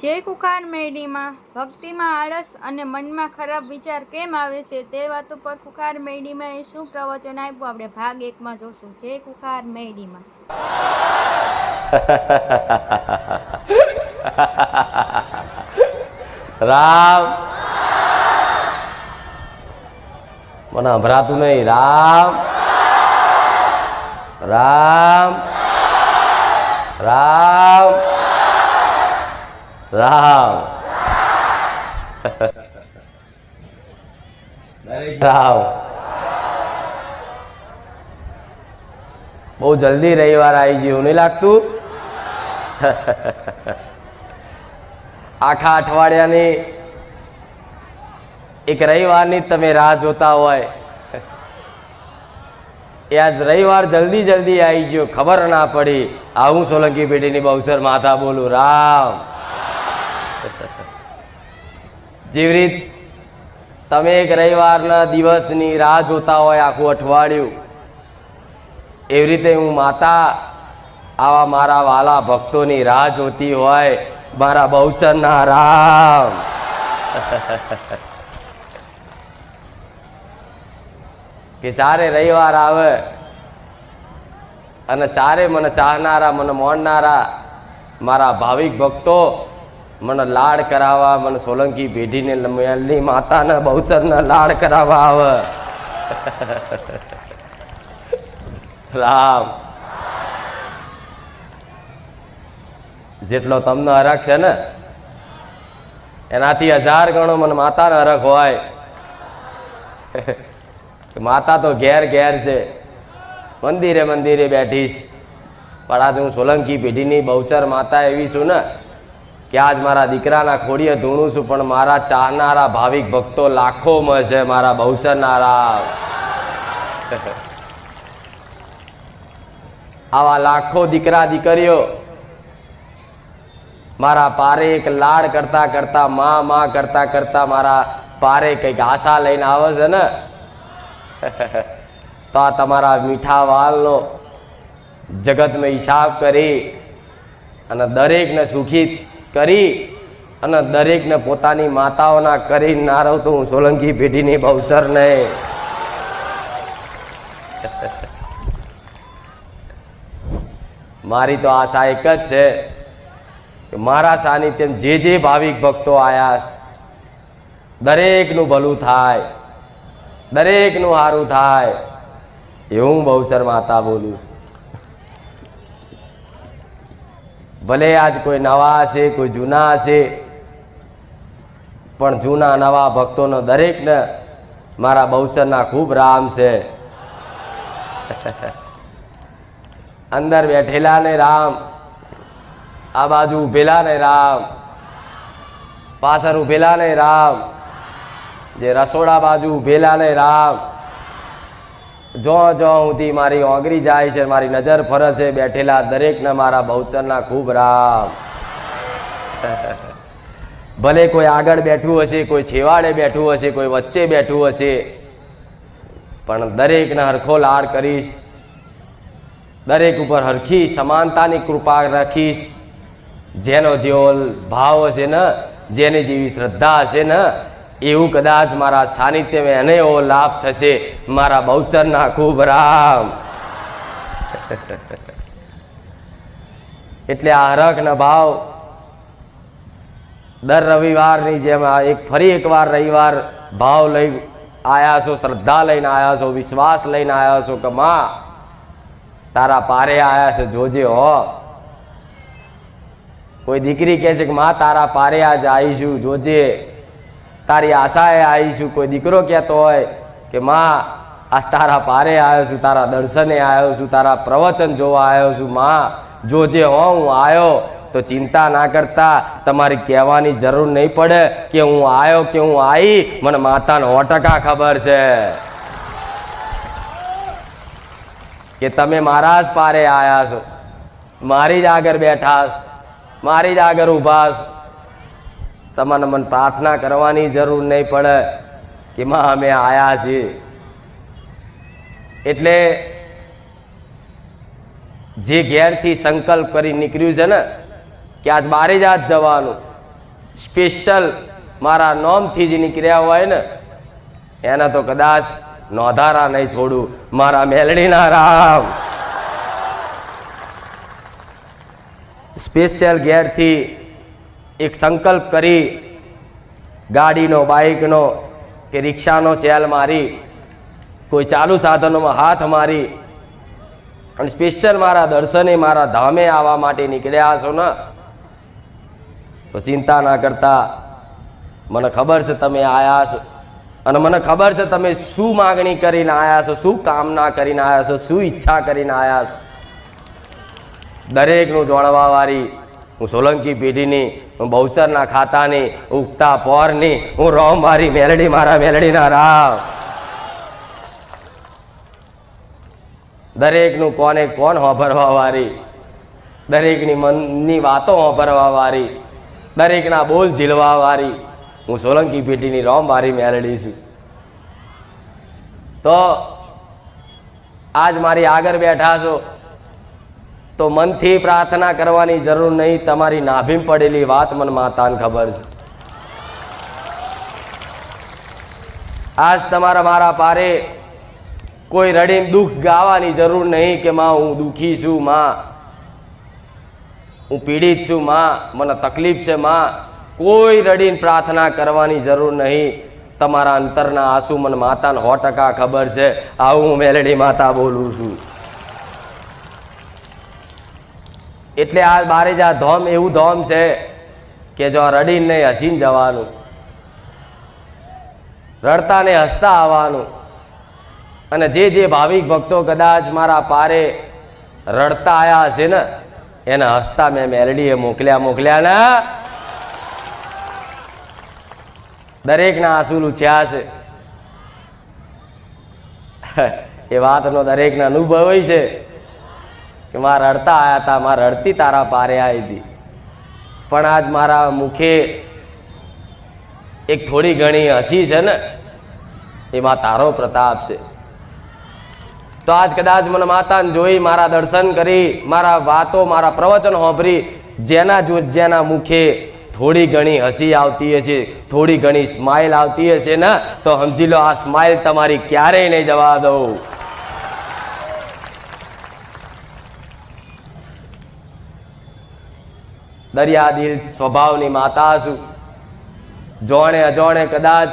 જે કુખાર મેરડીમાં ભક્તિમાં આળસ અને મનમાં ખરાબ વિચાર કેમ આવે છે તે વાત ઉપર કુખાર મેરડીમાં એ શું પ્રવચન આપ્યું આપણે ભાગ 1 માં જોશું. જે કુખાર મેરડીમાં રામ મને સંભળાતું નહીં. રામ રામ રામ રામ રામ. બહુ જલ્દી રવિવાર આવી ગયું નહીં લાગતું? આખા અઠવાડિયાની એક રવિવારની તમે રાહ જોતા હોય એ આજ રવિવાર જલ્દી જલ્દી આવી ગયો, ખબર ના પડી. હું સોલંકી પેઢીની બહુસર માતા બોલું. રામ. જેવી રીત તમે એક રવિવારના દિવસની રાહ જોતા હોય આખું અઠવાડિયું, એવી રીતે હું માતા આવા મારા વાલા ભક્તોની રાહ જોતી હોય મારા બહુચરના. રામ. કે ચારે રવિવાર આવે અને ચારે મને ચાહનારા, મને મોણનારા મારા ભાવિક ભક્તો મને લાડ કરાવવા, મને સોલંકી પેઢીને મેલની માતાને બહુચરના લાડ કરાવવા આવે. રામ. જેટલો તમને હરખ છે ને એનાથી 1000 ગણો મને માતાનો હરખ હોય. માતા તો ઘેર ઘેર છે, મંદિરે મંદિરે બેઠી છે, પણ આજ હું સોલંકી પેઢીની બહુચર માતા એવી છું ને કે આજ મારા દીકરાના ખોડીએ ધૂણું છું, પણ મારા ચાહનારા ભાવિક ભક્તો લાખોમાં છે મારા બહુચરના. રામ. આવા લાખો દીકરા દીકરીઓ મારા પારે એક લાડ કરતા કરતા, માં કરતા કરતા મારા પારે કઈક આશા લઈને આવે છે ને, તો આ તમારા મીઠા વાલનો જગતમાં હિસાબ કરી અને દરેકને સુખી કરી અને દરેકને પોતાની માતાઓના કરી ના રહું તો હું સોલંકી પેઢીની બહુચર નહીં. મારી તો આશા એક જ છે કે મારા સાનિધ્યમ જે ભાવિક ભક્તો આયા દરેકનું ભલું થાય, દરેકનું સારું થાય એવું હું બહુચર માતા બોલું છું. ભલે આજ કોઈ નવા હશે, કોઈ જૂના હશે, પણ જૂના નવા ભક્તોનો દરેકને મારા બહુચરના ખૂબ રામ છે. અંદર બેઠેલા ને રામ, આ બાજુ ઉભેલા ને રામ, પાછળ ઉભેલા ને રામ, જે રસોડા બાજુ ઉભેલા ને રામ. જો સુધી મારી ઓગરી જાય છે, મારી નજર ફરે છે, બેઠેલા દરેકને મારા બહુચરના ખૂબ રામ. ભલે કોઈ આગળ બેઠું હશે, કોઈ છેવાડે બેઠું હશે, કોઈ વચ્ચે બેઠું હશે, પણ દરેકને હરખો લાડ કરીશ, દરેક ઉપર હરખી સમાનતાની કૃપા રાખીશ. જેનો જેવો ભાવ હશે ને, જેની જેવી શ્રદ્ધા હશે ને, એવું કદાચ મારા સાનિધ્યમાં એને એવો લાભ થશે. મારા બહુચરના ખૂબ રામ. એટલે આ હરખના ભાવ દર રવિવારની જેમ ફરી એકવાર રવિવાર ભાવ લઈ આવ્યા છો, શ્રદ્ધા લઈને આવ્યા છો, વિશ્વાસ લઈને આવ્યા છો કે માં તારા પારે આવ્યા છે, જોજે હો. કોઈ દીકરી કહે છે કે માં તારા પારે આજ આવીશું, જોજે, તારી આશાએ આવીશું. કોઈ દીકરો કહેતો હોય કે માં આ તારા પારે આવ્યો છું, તારા દર્શને આવ્યો છું, તારા પ્રવચન જોવા આવ્યો છું, માં જોજે હો હું આવ્યો. તો ચિંતા ના કરતા, તમારી કહેવાની જરૂર નહીં પડે કે હું આવ્યો કે હું આવી, મને માતાને 100% ખબર છે કે તમે મારા જ પારે આવ્યા છો, મારી જ આગળ બેઠા છો, મારી જ આગળ ઊભા છો. તમારે મને પ્રાર્થના કરવાની જરૂર નહીં પડે કે માં અમે આવ્યા છીએ. એટલે જે ઘેરથી સંકલ્પ કરી નીકળ્યું છે ને કે આજ બારે જ આજ જવાનું, સ્પેશિયલ મારા નોમથી જ નીકળ્યા હોય ને એને તો કદાચ નોંધારા નહીં છોડું. મારા મેલડીના રામ. સ્પેશિયલ ઘેરથી એક સંકલ્પ કરી ગાડીનો, બાઇકનો કે રિક્ષાનો સેલ મારી, કોઈ ચાલુ સાધનોમાં હાથ મારી અને સ્પેશિયલ મારા દર્શને, મારા ધામે આવવા માટે નીકળ્યા છો ને, તો ચિંતા ના કરતા. મને ખબર છે તમે આવ્યા છો અને મને ખબર છે તમે શું માગણી કરીને આવ્યા છો, શું કામના કરીને આવ્યા છો, શું ઈચ્છા કરીને આવ્યા છો. દરેકનું જોડવાવાળી હું સોલંકી પેઢીની, હું બહુચરના ખાતાની, ઉગતા પોરની, હું રોમ મારી મેલડી, મારા મેલડીના રામ. દરેકનું કોને કોણ હોભરવા વાળી, દરેકની મનની વાતો હોભરવા વાળી, દરેકના બોલ ઝીલવા વાળી હું સોલંકી પેઢીની રોમ મારી મેલડી છું. તો આજ મારી આગળ બેઠા છો તો મનથી પ્રાર્થના કરવાની જરૂર નહીં. તમારી નાભીમ પડેલી વાત મને માતાને ખબર છે. આજ તમારા મારા પારે કોઈ રડીને દુઃખ ગાવાની જરૂર નહીં કે માં હું દુઃખી છું, માં હું પીડિત છું, માં મને તકલીફ છે, માં. કોઈ રડીને પ્રાર્થના કરવાની જરૂર નહીં. તમારા અંતરના આંસુ મને માતાને 100% ખબર છે. આવું હું મેલડી માતા બોલું છું. એટલે આ બારેજા ધોમ એવું ધોમ છે કે જો રડીને નહીં હસીને જવાનું, રડતા ને હસતા આવવાનું. અને જે ભાવિક ભક્તો કદાચ મારા પારે રડતા આવ્યા હશે ને એને હસતા મેં મેલડીએ મોકલ્યા ને. દરેકના આંસુ લૂછ્યા છે. એ વાતનો દરેકને અનુભવ હોય છે કે મારા રડતા આવ્યા હતા, મારા રડતી તારા પારે આવી હતી. પણ આજ મારા મુખે એક થોડી ઘણી હસી છે ને, એમાં તારો પ્રતાપ છે. તો આજ કદાચ મને માતાને જોઈ, મારા દર્શન કરી, મારા વાતો, મારા પ્રવચન સાંભળી, જેના મુખે થોડી ઘણી હસી આવતી હશે, થોડી ઘણી સ્માઇલ આવતી હશે ને, તો સમજી લો આ સ્માઇલ તમારી ક્યારેય નહીં જવા દઉં. દરિયા દિલ સ્વભાવની માતા છું. જોણે અજોણે કદાચ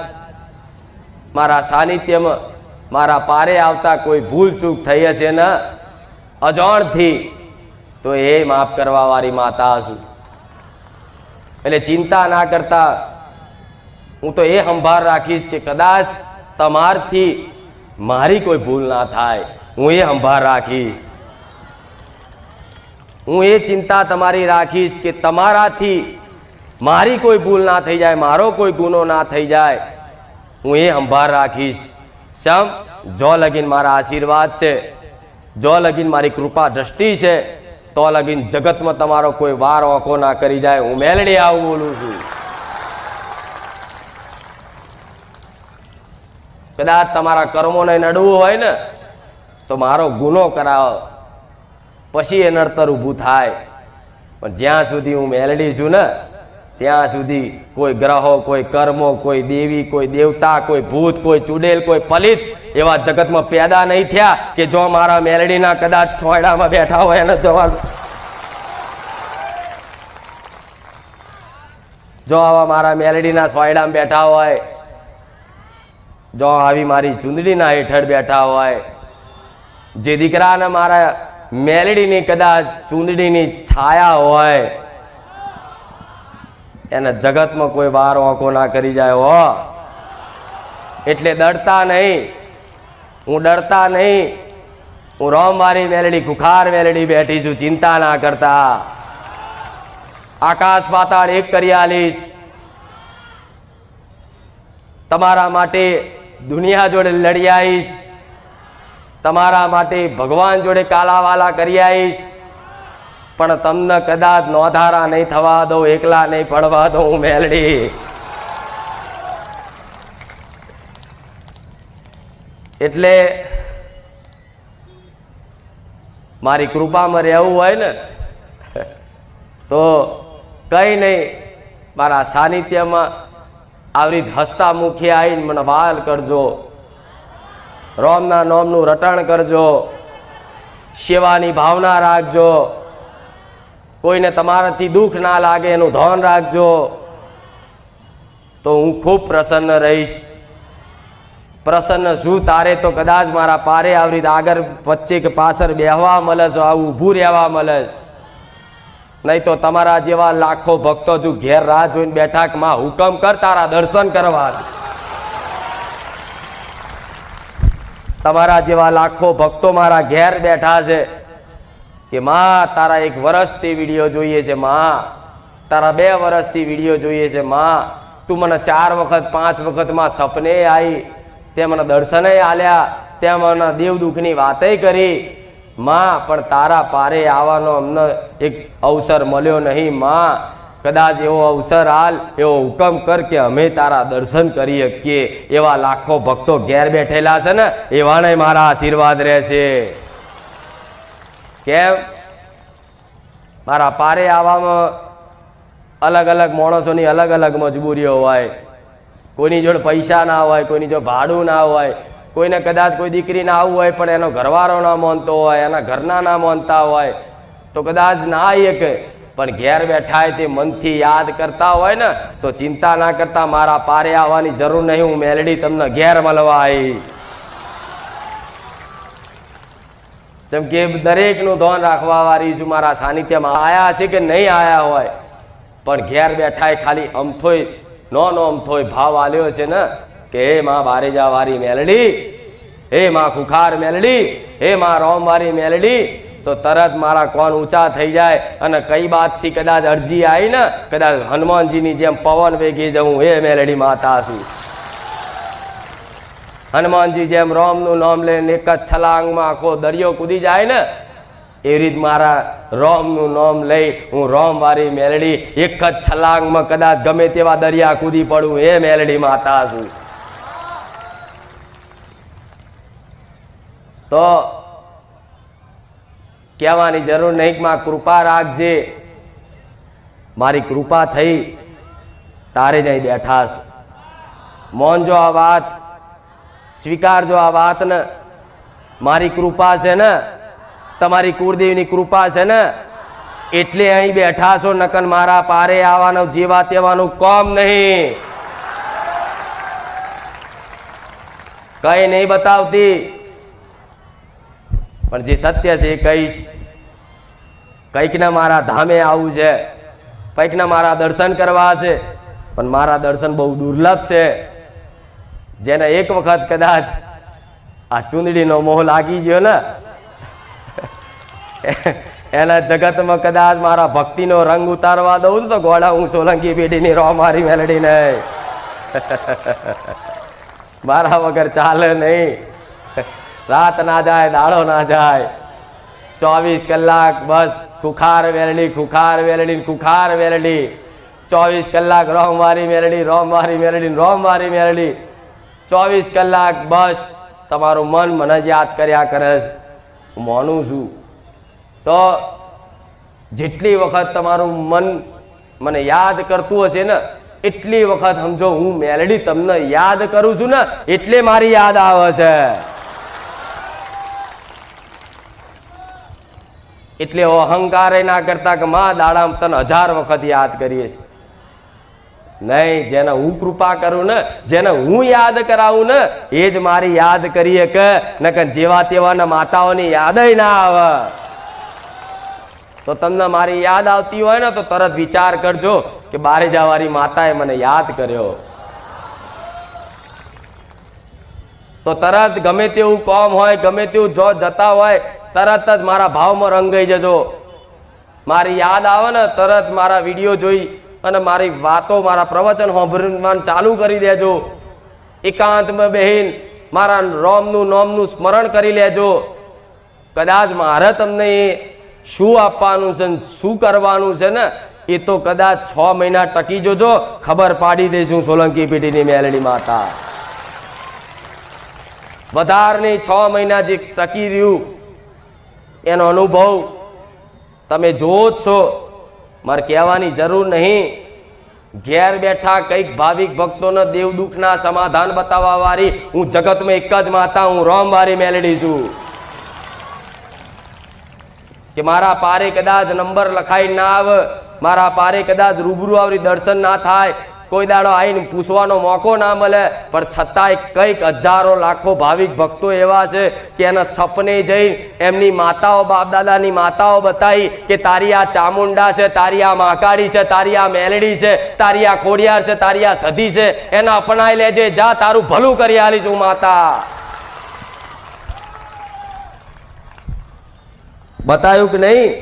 મારા સાનિધ્યમાં, મારા પારે આવતા કોઈ ભૂલ ચૂક થઈ હશે ને અજાણથી, તો એ માફ કરવા વાળી માતા છું. એટલે ચિંતા ના કરતા હું તો એ સંભાળ રાખીશ કે કદાચ તમારથી મારી કોઈ ભૂલ ના થાય, હું એ સંભાળ રાખીશ. હું એ ચિંતા તમારી રાખીશ કે તમારાથી મારી કોઈ ભૂલ ના થઈ જાય, મારો કોઈ ગુનો ના થઈ જાય, હું એ સંભાળ રાખીશ. સમ જો લગીન મારા આશીર્વાદ છે, જો લગીન મારી કૃપા દ્રષ્ટિ છે, તો લગીન જગતમાં તમારો કોઈ વાર ઓકો ના કરી જાય. હું મેલડી આવું બોલું છું. કદાચ તમારા કર્મોને નડવું હોય ને તો મારો ગુનો કરાવો, પછી એ નડતર ઊભું થાય. પણ જ્યાં સુધી હું મેલડી છું ને ત્યાં સુધી કોઈ ગ્રહો, કોઈ કર્મો, કોઈ દેવી, કોઈ દેવતા, કોઈ ભૂત, કોઈ ચુડેલ, કોઈ પલિત એવા જગતમાં પેદા નહીં થયા કે જો મારા મેલડીના કદાચ સોયડામાં બેઠા હોય એને જવાનું. જો આવા મારા મેલડીના સોયડામાં બેઠા હોય, જો આવી મારી ચૂંદડીના હેઠળ બેઠા હોય, જે દીકરાને મારા મેલડીની કદાચ ચૂંદડીની છાયા હોય, એને જગતમાં કોઈ વાર ઓકો ના કરી જાય હો. એટલે ડરતા નહીં, હું ડરતા નહીં. હું રોમવારી મેલડી, ખુખાર મેલડી બેઠી છું. ચિંતા ના કરતા. આકાશ પાતાળ એક કરી આલીશ. તમારા માટે દુનિયા જોડે લડી આવીશ, તમારા માટે ભગવાન જોડે કાલાવાલા કરી આવીશ. પણ તમને કદાચ નોંધારા નહીં થવા દઉં, એકલા નહીં પડવા દઉં. હું મેલડી. એટલે મારી કૃપામાં રહેવું હોય ને તો કઈ નહીં, મારા સાનિધ્યમાં આવી રીતે હસતા મુખે આવીને મને વાલ કરજો, રોમના નોમનું રટણ કરજો, સેવાની ભાવના રાખજો, કોઈને તમારાથી દુઃખ ના લાગે એનું ધ્યાન રાખજો, તો હું ખૂબ પ્રસન્ન રહીશ. પ્રસન્ન શું તારે તો કદાચ મારા પારે આવી રીતે આગળ વચ્ચે કે પાછળ બેહવા મળે છે, આવું ઊભું રહેવા મળે છે. નહીં તો તમારા જેવા લાખો ભક્તો જો ઘેર રાહ જોઈને બેઠા કે માં હુકમ કર તારા દર્શન કરવા. તમારા જેવા લાખો ભક્તો મારા ઘેર બેઠા છે કે માં તારા 1 વર્ષથી વિડીયો જોઈએ છે, માં તારા 2 વર્ષથી વિડીયો જોઈએ છે, માં તું મને 4 વખત 5 વખતમાં સપને આવી, તે મને દર્શને આલ્યા, તે મને દેવ દુઃખની વાતે કરી, માં પણ તારા પારે આવવાનો અમને એક અવસર મળ્યો નહીં. માં કદાચ એવો અવસર હાલ, એવો હુકમ કર કે અમે તારા દર્શન કરી શકીએ. એવા લાખો ભક્તો ઘેર બેઠેલા છે ને, એવાને મારા આશીર્વાદ રહેશે. કેમ? મારા પારે આવવામાં અલગ અલગ માણસોની અલગ અલગ મજબૂરીઓ હોય. કોઈની જોડે પૈસા ના હોય, કોઈની જોડે ભાડું ના હોય, કોઈને કદાચ કોઈ દીકરી ના આવવું હોય પણ એનો ઘરવાળો ના માનતો હોય, એના ઘરના ના માનતા હોય તો કદાચ ના આવી શકે. પણ ઘેર બેઠા તે મનથી યાદ કરતા હોય ને તો ચિંતા ના કરતા મારા પારે આવવાની જરૂર નહીં, હું મેલડી તમને ઘેર મળવા આવી. જેમ કે દરેકનું ધ્યાન રાખવા વાળી છું. મારા સાનિધ્યમાં આયા છે કે નહીં આયા હોય પણ ઘેર બેઠા ખાલી અમથોય નો અમથોય ભાવ આલ્યો છે ને કે હે માં બારેજા વારી મેલડી, હે માં ખુખાર મેલડી, હે માં રોમ વારી મેલડી, તો તરત મારા કોણ ઊંચા થઈ જાય. અને કઈ બાતથી કદાચ અરજી આવી ને, કદાચ હનુમાનજીની જેમ પવન વેગી જવું, હે મેલડી માતા છું. હનુમાનજી જેમ રોમનું નામ લઈને એક જ છલાંગમાં આખો દરિયો કૂદી જાય ને, એવી રીત મારા રોમનું નામ લઈ હું રોમ વારી મેલડી એક જ છલાંગમાં કદાચ ગમે તેવા દરિયા કૂદી પડું, હે મેલડી માતા છું. તો કહેવાની જરૂર નહીં કે માં કૃપા રાખજે. મારી કૃપા થઈ તારે જ અહીં બેઠા છું. મોનજો આ વાત, સ્વીકારજો આ વાત ને. મારી કૃપા છે ને, તમારી કુળદેવીની કૃપા છે ને, એટલે અહીં બેઠા છો. નકન મારા પારે આવવાનું જેવા તેવાનું કોમ નહીં, કઈ નહીં બતાવતી. પણ જે સત્ય છે એ કહીશ. કંઈક ને મારા ધામે આવવું છે, કંઈક ને મારા દર્શન કરવા છે, પણ મારા દર્શન બહુ દુર્લભ છે. જેને એક વખત કદાચ આ ચૂંદડીનો મોહ લાગી ગયો ને, એના જગતમાં કદાચ મારા ભક્તિનો રંગ ઉતારવા દઉં તો ગોળા હું સોલંકી પેઢીની રો મારી મેલડી નહીં. મારા વગર ચાલે નહીં. રાત ના જાય, દાડો ના જાય, 24 કલાક બસ ખુખાર વેલડી, ખુખાર વેલડી, ખુખાર વેલડી. 24 કલાક રોમ મારી મેલડી, રોમ મારી મેલડી, રોમ મારી મેલડી. 24 કલાક બસ તમારું મન મને જ યાદ કર્યા કરે છે. હું માનું છું. તો જેટલી વખત તમારું મન મને યાદ કરતું હશે ને, એટલી વખત સમજો હું મેલડી તમને યાદ કરું છું ને, એટલે મારી યાદ આવે છે. એટલે અહંકાર ના કરતા કે માં દાડા તને 1000 વખત યાદ કરીએ છીએ. નહીં, જેને હું કૃપા કરું ને, જેને હું યાદ કરાવું ને, એ જ મારી યાદ કરીએ કે નકર જેવા તેવાના માતાઓની યાદ ના આવે. તો તમને મારી યાદ આવતી હોય ને તો તરત વિચાર કરજો કે બારેજાવારી માતાએ મને યાદ કર્યો. તો તરત ગમે તેવું કોમ હોય, ગમે તેવું જો જતા હોય, તરત જ મારા ભાવમાં રંગાઈ જજો. મારી યાદ આવે ને તરત મારા વિડીયો જોઈ અને મારી વાતો, મારા પ્રવચન સાંભળવાનું ચાલુ કરી દેજો. એકાંતમાં બેહીન મારા રોમનું નોમનું સ્મરણ કરી લેજો. કદાચ મારે તમને શું આપવાનું છે, શું કરવાનું છે ને, એ તો કદાચ 6 મહિના ટકી જોજો, ખબર પાડી દઈશું સોલંકી પેઢીની મેલડી માતા. વધારની 6 મહિના જે ટકી રહ્યું એનો અનુભવ તમે જો જ છો. મારે કહેવાની જરૂર નહીં. ઘેર બેઠા કઈક ભાવિક ભક્તોને દેવ દુઃખના સમાધાન બતાવવા વાળી હું જગતમાં એક જ માતા, હું રોમવારી મેલડી છું. કે મારા પારે કદાચ નંબર લખાઈ ના આવે, મારા પારે કદાચ રૂબરૂ આવરી દર્શન ના થાય, કોઈ દાડો આવીને પૂછવાનો મોકો ના મળે, પણ છતાંય કઈક હજારો લાખો ભાવિક ભક્તો એવા છે કે એના સપને જઈ એમની માતાઓ, બાપ દાદાની માતાઓ બતાવી કે તારી આ ચામુંડા છે, તારી આ મહાકાળી છે, તારી આ મેલડી છે, તારી આ ખોડિયાર છે, તારી આ સધી છે, એને અપનાઈ લેજે, જા તારું ભલું કરી આલીશું માતા. બતાવ્યું કે નહીં?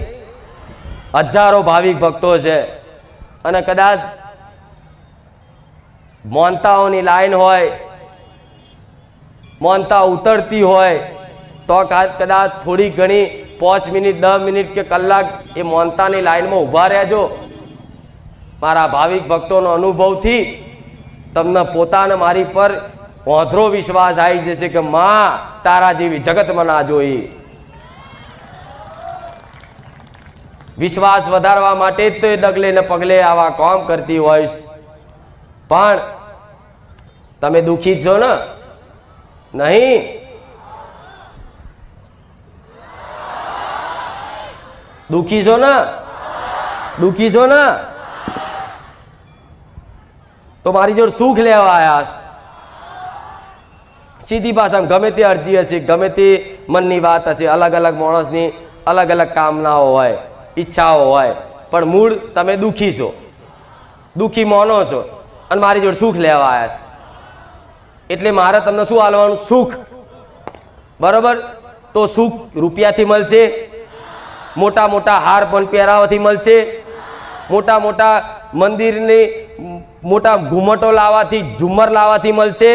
હજારો ભાવિક ભક્તો છે અને કદાચ મોનતાઓની લાઈન હોય, મોનતા ઉતરતી હોય તો કદાચ થોડી ઘણી 5 મિનિટ 10 મિનિટ કે કલાક એ મોનતાની લાઈનમાં ઊભા રહેજો. મારા ભાવિક ભક્તોનો અનુભવથી તમને પોતાને મારી પર ઓંધળો વિશ્વાસ આવી જશે કે માં તારા જેવી જગતમાં ના જોઈ. વિશ્વાસ વધારવા માટે જ તો એ ડગલે ને પગલે આવા કામ કરતી હોય. પણ તમે દુઃખી છો ને? નહીં. દુઃખી છો ને? દુઃખી છો ને? તો મારી જોડે સુખ લેવા આવ્યા. સીધી ભાષામાં ગમે તે અરજી હશે, ગમે તે મનની વાત હશે, અલગ અલગ માણસની અલગ અલગ કામનાઓ હોય, ઈચ્છાઓ હોય, પણ મૂળ તમે દુઃખી છો, દુઃખી માનો છો અને મારી જોડે સુખ લેવા આવ્યા છે. એટલે મારે તમને શું આલવાનું? સુખ. બરોબર? તો સુખ રૂપિયાથી મળશે, મોટા મોટા હાર પણ પહેરાવાથી મળશે, મોટા મોટા મંદિરની મોટા ઘુમટો લાવવાથી, ઝુમ્મર લાવવાથી મળશે.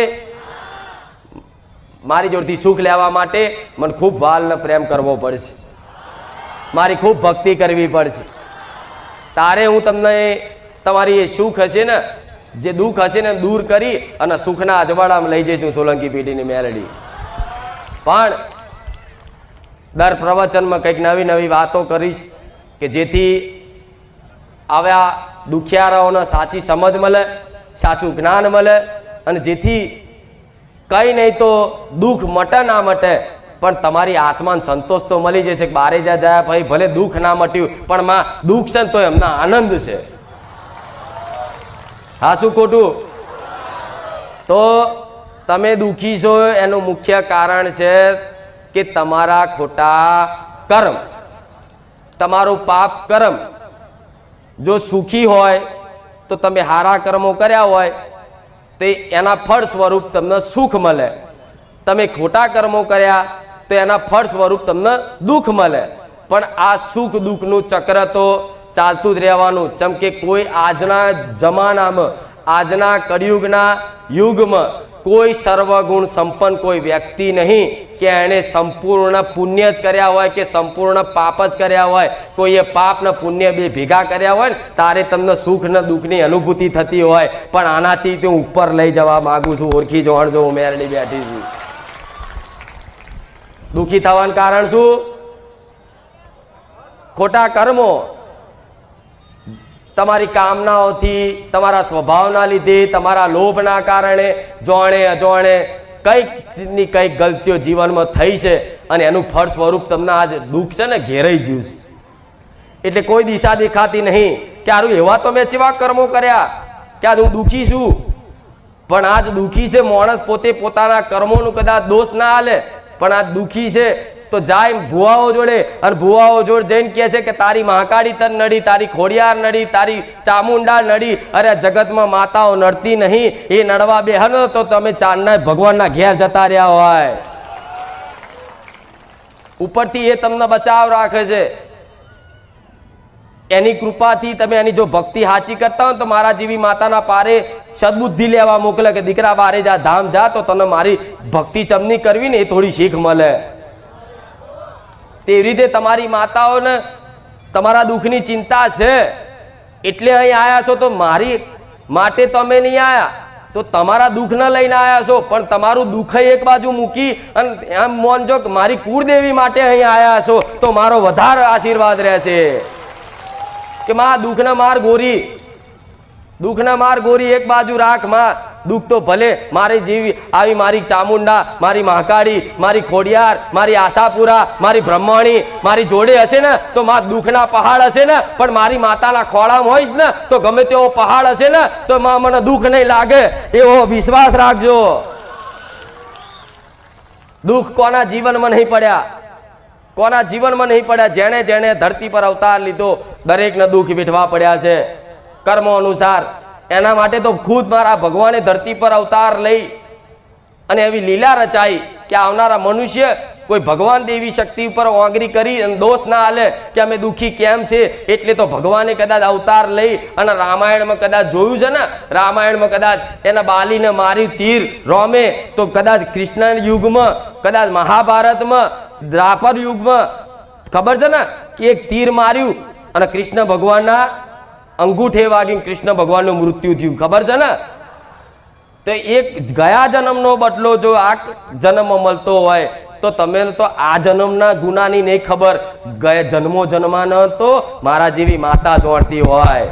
મારી જોડથી સુખ લેવા માટે મને ખૂબ વાલ ને પ્રેમ કરવો પડશે, મારી ખૂબ ભક્તિ કરવી પડશે. તારે હું તમને તમારી એ સુખ હશે ને, જે દુઃખ હશે ને દૂર કરી અને સુખના અજવાળામાં લઈ જઈશું સોલંકી પેઢીની મેલડી. પણ દર પ્રવચનમાં કંઈક નવી નવી વાતો કરીશ કે જેથી આવ્યા દુખિયારાઓને સાચી સમજ મળે, સાચું જ્ઞાન મળે, અને જેથી કંઈ નહીં તો દુઃખ મટે ના મટે પણ તમારી આત્માને સંતોષ તો મળી જશે કે બારે જાય ભાઈ ભલે દુઃખ ના મટ્યું પણ માં દુઃખ છે તો એમના આનંદ છે. હા, શું ખોટું? તો તમે દુઃખી છો એનું મુખ્ય કારણ છે કે તમારા ખોટા કર્મ, તમારું પાપ કર્મ. જો સુખી હોય તો તમે સારા કર્મો કર્યા હોય તો એના ફળ સ્વરૂપ તમને સુખ મળે. તમે ખોટા કર્મો કર્યા તો એના ફળ સ્વરૂપ તમને દુઃખ મળે. પણ આ સુખ દુઃખનું ચક્ર તો ચાલતું જ રહેવાનું. જેમ કે કોઈ આજના જમાનામાં, આજના કળિયુગના યુગમાં કોઈ સર્વગુણ સંપન્ન કોઈ વ્યક્તિ નહીં કે એણે સંપૂર્ણ પુણ્ય જ કર્યા હોય કે સંપૂર્ણ પાપ જ કર્યા હોય. કોઈએ પાપ ને પુણ્ય બે ભેગા કર્યા હોય ને તારે તમને સુખ ને દુઃખની અનુભૂતિ થતી હોય. પણ આનાથી હું ઉપર લઈ જવા માંગુ છું. ઓળખી જોણજો, હું મેરડી બેઠી છું. દુઃખી થવાનું કારણ શું? ખોટા કર્મો. તમારી કામનાઓથી, તમારા સ્વભાવના લીધે, તમારા લોભના કારણે જોણે અજોણે કંઈક ની કંઈક ગલતીઓ જીવનમાં થઈ છે અને એનું ફળ સ્વરૂપ તમને આજ દુઃખ છે ને ઘેરાઈ ગયું છે. એટલે કોઈ દિશા દેખાતી નહીં કે આરું એવા તો મેં કેવા કર્મો કર્યા કે આજ હું દુઃખી છું. પણ આજ દુઃખી છે માણસ પોતે પોતાના કર્મોનું કદાચ દોષ ના હાલે, પણ આ દુઃખી છે તો જાય ભુવાઓ જોડે અને ભુવાઓ જોડે જઈને કહે છે કે તારી મહાકાળી તન નડી, તારી ખોડિયાર નડી, તારી ચામુંડા નડી. અરે જગતમાં માતાઓ નડતી નહીં, એ નડવા બેહન તો તમે ચાંદના ભગવાનના ઘેર જતા રહ્યા હોય. ઉપરથી એ તમને બચાવ રાખે છે. એની કૃપાથી તમે એની જો ભક્તિ સાચી કરતા હો તો મારા જેવી માતાના પારે સદબુદ્ધિ લેવા મોકલે કે દીકરા બારે જા, ધામ જા, તો તને મારી ભક્તિ ચમની કરવી ને એ થોડી શીખ મળે. તેવી રીતે તમારી માતાઓને તમારા દુઃખની ચિંતા છે એટલે અહીં આવ્યા છો. તો મારી માટે તમે નહીં આવ્યા તો તમારા દુઃખ ન લઈને આવ્યા છો. પણ તમારું દુઃખ એક બાજુ મૂકી અને એમ માનજો કે મારી કુળદેવી માટે અહીં આવ્યા છો તો મારો વધારે આશીર્વાદ રહેશે કે માં દુઃખને માર ગોરી, દુઃખના માર ગોરી એક બાજુ રાખ માં, દુઃખ તો ભલે મારી જેવી આવી મારી ચામુંડા, મારી મહાકાળી, મારી ખોડિયાર, મારી આશાપુરા, મારી બ્રહ્માણી મારી જોડે હશે ને તો માં દુઃખના પહાડ હશે ને, પણ મારી માતાના ખોળામાં હોઈશ ને તો ગમે તેવો પહાડ હશે ને તો માં મને દુઃખ નહીં લાગે, એવો વિશ્વાસ રાખજો. દુઃખ કોના જીવનમાં નહીં પડ્યા, કોના જીવનમાં નહીં પડ્યા? જેણે જેણે ધરતી પર અવતાર લીધો દરેકને દુઃખ વેઠવા પડ્યા છે કર્મ અનુસાર. એના માટે તો ખુદ મારા ભગવાને ધરતી પર અવતાર લઈ અને એવી લીલા રચાઈ કે આવનારા મનુષ્ય કોઈ ભગવાન દેવી શક્તિ ઉપર ઓગરી કરી અને દોષ ના હાલે કે અમે દુઃખી કેમ છે, એટલે તો ભગવાને કદાચ અવતાર લઈ અને રામાયણમાં કદાચ જોયું છે ને, રામાયણમાં કદાચ એના બાલીને માર્યું તીર રોમે, તો કદાચ કૃષ્ણ યુગમાં, કદાચ મહાભારતમાં, દ્વાપર યુગમાં ખબર છે ને એક તીર માર્યું અને કૃષ્ણ ભગવાનના અંગૂઠે વાગીને કૃષ્ણ ભગવાનનું મૃત્યુ થયું, ખબર છે ને? તો એક ગયા જન્મનો બદલો જો આ જન્મમાં મળતો હોય તો તમે તો આ જન્મના ગુનાની નહીં ખબર, ગયા જન્મો જન્માનો તો મારા જેવી માતા જોડતી હોય.